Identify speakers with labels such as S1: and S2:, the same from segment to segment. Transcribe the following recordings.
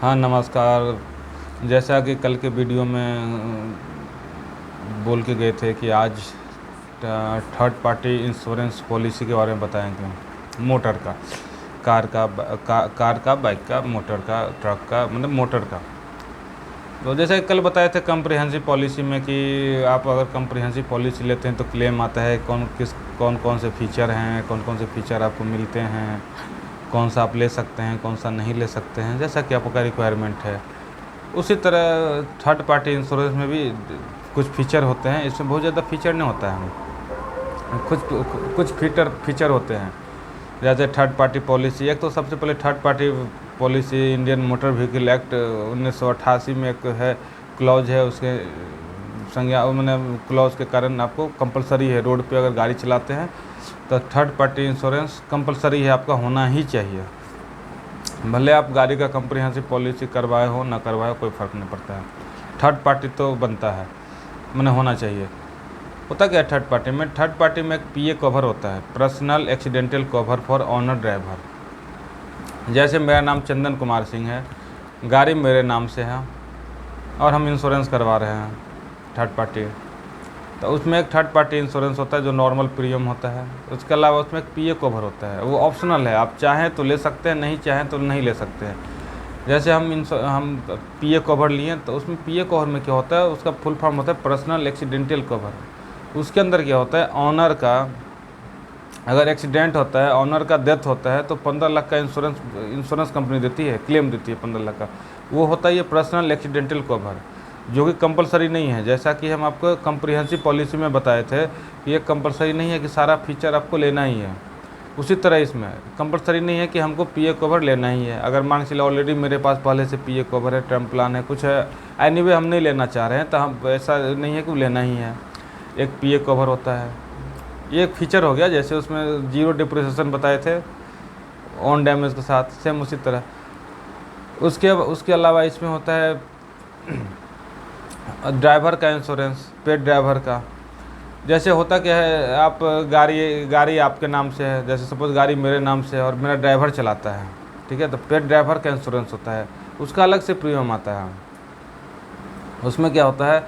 S1: हाँ नमस्कार। जैसा कि कल के वीडियो में बोल के गए थे कि आज थर्ड पार्टी इंश्योरेंस पॉलिसी के बारे में बताएंगे। मोटर का, कार का, बाइक का, मोटर का, ट्रक का, मतलब मोटर का। तो जैसे कल बताए थे कम्प्रिहेंसिव पॉलिसी में कि आप अगर कम्प्रिहेंसिव पॉलिसी लेते हैं तो क्लेम आता है कौन कौन से फ़ीचर हैं, कौन कौन से फ़ीचर आपको मिलते हैं, कौन सा आप ले सकते हैं, कौन सा नहीं ले सकते हैं, जैसा कि आपका रिक्वायरमेंट है। उसी तरह थर्ड पार्टी इंश्योरेंस में भी कुछ फ़ीचर होते हैं। इसमें बहुत ज़्यादा फ़ीचर नहीं होता है, कुछ कुछ फीचर होते हैं। जैसे थर्ड पार्टी पॉलिसी, एक तो सबसे पहले third party policy Indian motor vehicle act 1988 में एक है, क्लॉज है, उसके संज्ञा मैंने क्लॉज के कारण आपको कंपलसरी है, रोड पे अगर गाड़ी चलाते हैं तो थर्ड पार्टी इंश्योरेंस कंपलसरी है, आपका होना ही चाहिए। भले आप गाड़ी का कम्प्रिहेंसिव पॉलिसी करवाए हो ना करवाए हो, कोई फ़र्क नहीं पड़ता है, थर्ड पार्टी तो बनता है, मैंने होना चाहिए। होता क्या है थर्ड पार्टी में? थर्ड पार्टी में एक पीए कवर होता है, personal accidental cover for owner driver. जैसे मेरा नाम चंदन कुमार सिंह है, गाड़ी मेरे नाम से है और हम इंश्योरेंस करवा रहे हैं थर्ड पार्टी, तो उसमें एक थर्ड पार्टी इंश्योरेंस होता है जो नॉर्मल प्रीमियम होता है। उसके अलावा उसमें एक पीए कवर होता है, वो ऑप्शनल है, आप चाहें तो ले सकते हैं, नहीं चाहें तो नहीं ले सकते हैं। जैसे हम पीए कवर लिए तो उसमें पीए कवर में क्या होता है, उसका फुल फॉर्म होता है पर्सनल एक्सीडेंटल कवर। उसके अंदर क्या होता है, ऑनर का अगर एक्सीडेंट होता है, ऑनर का डेथ होता है तो 15 लाख का इंश्योरेंस कंपनी देती है, क्लेम देती है 15 लाख का। वो होता है ये पर्सनल एक्सीडेंटल कवर, जो कि कंपलसरी नहीं है। जैसा कि हम आपको कम्प्रिहेंसिव पॉलिसी में बताए थे कि ये कंपलसरी नहीं है कि सारा फीचर आपको लेना ही है, उसी तरह इसमें कंपलसरी नहीं है कि हमको पीए कवर लेना ही है। अगर मान के चलो ऑलरेडी मेरे पास पहले से पीए कवर है, टर्म प्लान है, कुछ है, एनीवे हम नहीं लेना चाह रहे हैं, तो हम ऐसा नहीं है कि लेना ही है, एक पीए कवर होता है। ये एक फीचर हो गया। जैसे उसमें जीरो डिप्रिसिएशन बताए थे ऑन डैमेज के साथ, सेम उसी तरह। उसके अलावा इसमें होता है ड्राइवर का इंश्योरेंस, पेड ड्राइवर का। जैसे होता क्या है, आप गाड़ी आपके नाम से है, जैसे सपोज गाड़ी मेरे नाम से है और मेरा ड्राइवर चलाता है, ठीक है, तो पेड ड्राइवर का इंश्योरेंस होता है, उसका अलग से प्रीमियम आता है। उसमें क्या होता है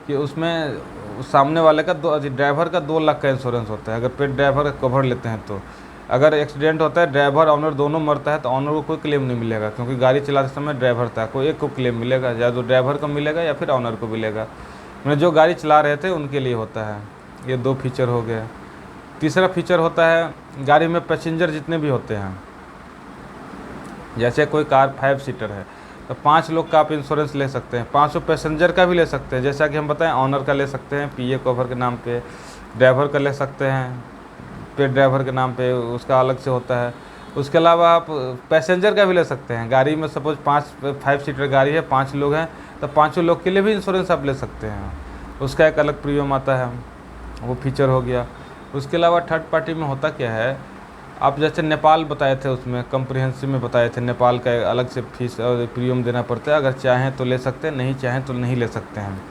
S1: कि उसमें सामने वाले का ड्राइवर का 2 लाख का इंश्योरेंस होता है, अगर पेड ड्राइवर का कवर लेते हैं तो। अगर एक्सीडेंट होता है, ड्राइवर ऑनर दोनों मरता है, तो ऑनर को कोई क्लेम नहीं मिलेगा, क्योंकि गाड़ी चलाते समय ड्राइवर था, कोई एक को क्लेम मिलेगा, या तो ड्राइवर को मिलेगा या फिर ऑनर को मिलेगा। मैंने जो गाड़ी चला रहे थे उनके लिए होता है। ये 2 फीचर हो गए। तीसरा फीचर होता है गाड़ी में पैसेंजर जितने भी होते हैं, जैसे कोई कार 5 सीटर है तो 5 लोग का आप इंश्योरेंस ले सकते हैं, 500 पैसेंजर का भी ले सकते हैं। जैसा कि हम बताएं, ऑनर का ले सकते हैं पीए कवर के नाम पे, ड्राइवर का ले सकते हैं पे ड्राइवर के नाम पे, उसका अलग से होता है। उसके अलावा आप पैसेंजर का भी ले सकते हैं। गाड़ी में सपोज 5 सीटर गाड़ी है, 5 लोग हैं, तो 5 लोग के लिए भी इंश्योरेंस आप ले सकते हैं, उसका एक अलग प्रीमियम आता है, वो फीचर हो गया। उसके अलावा थर्ड पार्टी में होता क्या है, आप जैसे नेपाल बताए थे, उसमें कम्प्रिहेंसिव में बताए थे, नेपाल का अलग से फीस और प्रीमियम देना पड़ता है, अगर चाहें तो ले सकते हैं, नहीं चाहें तो नहीं ले सकते हैं।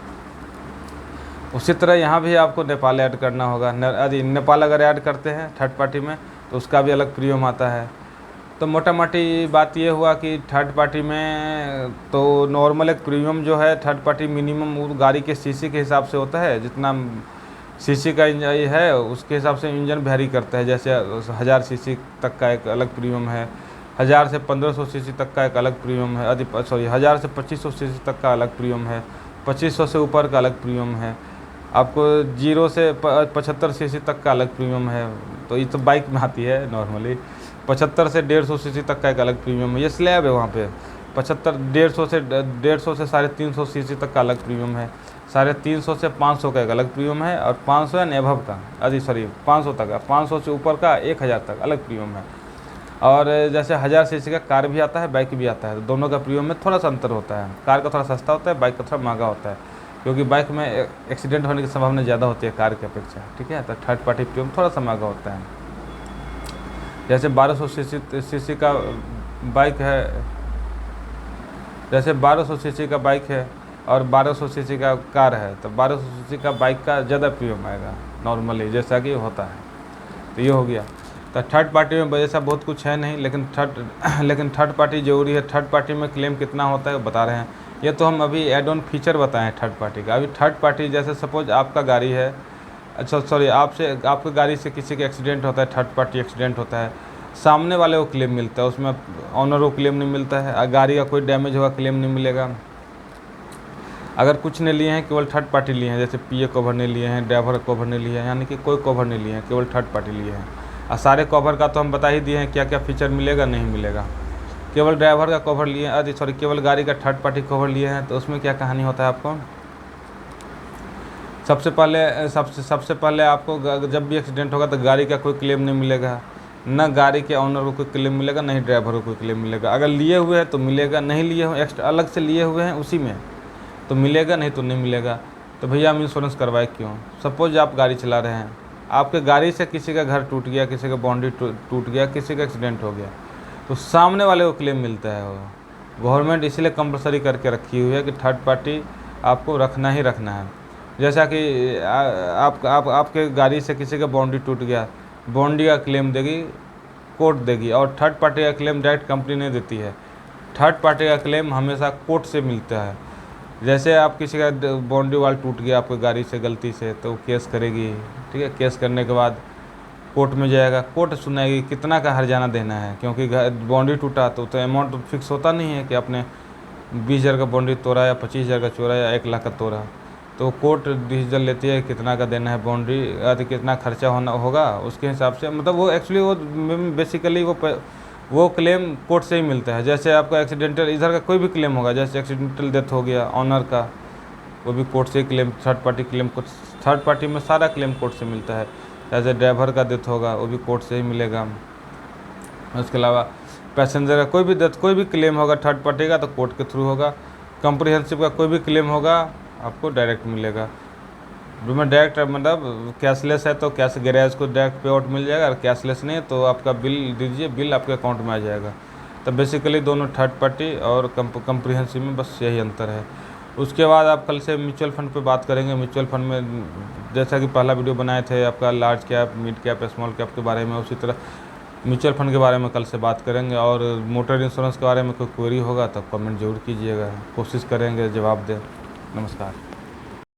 S1: उसी तरह यहाँ भी आपको नेपाल ऐड करना होगा। यदि नेपाल अगर ऐड करते हैं थर्ड पार्टी में तो उसका भी अलग प्रीमियम आता है। तो मोटा मोटी बात ये हुआ कि थर्ड पार्टी में तो नॉर्मल एक प्रीमियम जो है थर्ड पार्टी मिनिमम वो गाड़ी के सीसी के हिसाब से होता है, जितना सीसी का इंजन है उसके हिसाब से इंजन वेरी करता है। जैसे 1000 सीसी तक का एक अलग प्रीमियम है, 1000 से 1500 सीसी तक का एक अलग प्रीमियम है, 1000 से 2500 सीसी तक का अलग प्रीमियम है, 2500 से ऊपर का अलग प्रीमियम है, आपको 0 से 75 सीसी तक का अलग प्रीमियम है। तो ये तो बाइक में आती है नॉर्मली। 75 से 150 सीसी तक का एक अलग प्रीमियम है, ये स्लैब है वहाँ पे। 150 से 350 सीसी तक का अलग प्रीमियम है, 350 से 500 का एक अलग प्रीमियम है, और 500 या एबव का 500 तक का, 500 से ऊपर का 1000 तक अलग प्रीमियम है। और जैसे 1000 सीसी का कार भी आता है, बाइक भी आता है, तो दोनों का प्रीमियम में थोड़ा सा अंतर होता है। कार का थोड़ा सस्ता होता है, बाइक का थोड़ा महंगा होता है, क्योंकि बाइक में एक्सीडेंट होने की संभावना ज़्यादा होती है कार की अपेक्षा, ठीक है। तो थर्ड पार्टी प्रीमियम थोड़ा सा महंगा होता है। जैसे 1200 सीसी का बाइक है, जैसे 1200 सीसी का बाइक है और 1200 सीसी का कार है, तो 1200 सीसी का बाइक का ज़्यादा प्रीमियम आएगा नॉर्मली, जैसा कि होता है। तो ये हो गया। तो थर्ड पार्टी में ऐसा बहुत कुछ है नहीं, लेकिन थर्ड पार्टी ज़रूरी है। थर्ड पार्टी में क्लेम कितना होता है वो बता रहे हैं। ये तो हम अभी एड ऑन फीचर बताएं थर्ड पार्टी का। अभी थर्ड पार्टी जैसे सपोज आपका गाड़ी है, अच्छा सॉरी, आपके गाड़ी से किसी का एक्सीडेंट होता है, थर्ड पार्टी एक्सीडेंट होता है, सामने वाले को क्लेम मिलता है, उसमें ऑनर को क्लेम नहीं मिलता है। गाड़ी का कोई डैमेज होगा क्लेम नहीं मिलेगा। अगर कुछ नहीं लिए हैं, केवल थर्ड पार्टी लिए हैं, जैसे पीए कवर नहीं लिए हैं, ड्राइवर कवर नहीं लिए हैं, यानी कि कोई कवर नहीं लिए हैं, केवल थर्ड पार्टी लिए हैं। और सारे कवर का तो हम बता ही दिए हैं क्या क्या फीचर मिलेगा नहीं मिलेगा। केवल ड्राइवर का कवर लिए, अरे सॉरी, केवल गाड़ी का थर्ड पार्टी कवर लिए हैं, तो उसमें क्या कहानी होता है आपको। सबसे पहले आपको जब भी एक्सीडेंट होगा तो गाड़ी का कोई क्लेम नहीं मिलेगा, ना गाड़ी के ऑनर को कोई क्लेम मिलेगा, ना ही ड्राइवर को कोई क्लेम मिलेगा। अगर लिए हुए हैं तो मिलेगा, नहीं लिए हो एक्स्ट्रा अलग से लिए हुए हैं उसी में तो मिलेगा, नहीं तो नहीं मिलेगा। तो भैया हम इंश्योरेंस करवाए क्यों। सपोज आप गाड़ी चला रहे हैं, आपके गाड़ी से किसी का घर टूट गया, किसी का बाउंड्री टूट गया, किसी का एक्सीडेंट हो गया, तो सामने वाले को क्लेम मिलता है। वो गवर्नमेंट इसलिए कंपलसरी करके रखी हुई है कि थर्ड पार्टी आपको रखना ही रखना है। जैसा कि आपके गाड़ी से किसी का बाउंड्री टूट गया, बाउंड्री का क्लेम देगी कोर्ट देगी, और थर्ड पार्टी का क्लेम डायरेक्ट कंपनी नहीं देती है। थर्ड पार्टी का क्लेम हमेशा कोर्ट से मिलता है। जैसे आप किसी का बाउंड्री वाल टूट गया आपकी गाड़ी से गलती से, तो केस करेगी, ठीक है। केस करने के बाद कोर्ट में जाएगा, कोर्ट सुनाएगी कितना का हर्जाना देना है, क्योंकि बाउंड्री टूटा तो अमाउंट तो फिक्स होता नहीं है कि आपने 20,000 का बाउंड्री तोड़ा या 25,000 का तोड़ा या 1 लाख का तोड़ा। तो कोर्ट डिसीजन लेती है कितना का देना है बाउंड्री, कितना खर्चा होगा उसके हिसाब से। मतलब वो एक्चुअली वो बेसिकली वो क्लेम कोर्ट से ही मिलता है। जैसे आपका एक्सीडेंटल इधर का कोई भी क्लेम होगा, जैसे एक्सीडेंटल डेथ हो गया ऑनर का, वो भी कोर्ट से ही claim, third party claim, third party में सारा क्लेम कोर्ट से मिलता है। जैसे ड्राइवर का डेथ होगा वो भी कोर्ट से ही मिलेगा। उसके अलावा पैसेंजर का कोई भी डेथ, कोई भी क्लेम होगा थर्ड पार्टी का तो कोर्ट के थ्रू होगा। कॉम्प्रिहेंसिव का कोई भी क्लेम होगा आपको डायरेक्ट मिलेगा। जो में डायरेक्ट मतलब कैशलेस है तो कैश गैरेज को डायरेक्ट पे आउट मिल जाएगा, और कैशलेस नहीं है तो आपका बिल दीजिए, बिल आपके अकाउंट में आ जाएगा। तो बेसिकली दोनों थर्ड पार्टी और कॉम्प्रिहेंसिव में बस यही अंतर है। उसके बाद आप कल से म्यूचुअल फंड पे बात करेंगे। म्यूचुअल फंड में जैसा कि पहला वीडियो बनाए थे आपका large cap, mid cap, small cap के बारे में, उसी तरह म्यूचुअल फंड के बारे में कल से बात करेंगे। और मोटर इंश्योरेंस के बारे में कोई क्वेरी होगा तो कमेंट जरूर कीजिएगा, कोशिश करेंगे जवाब दें। नमस्कार।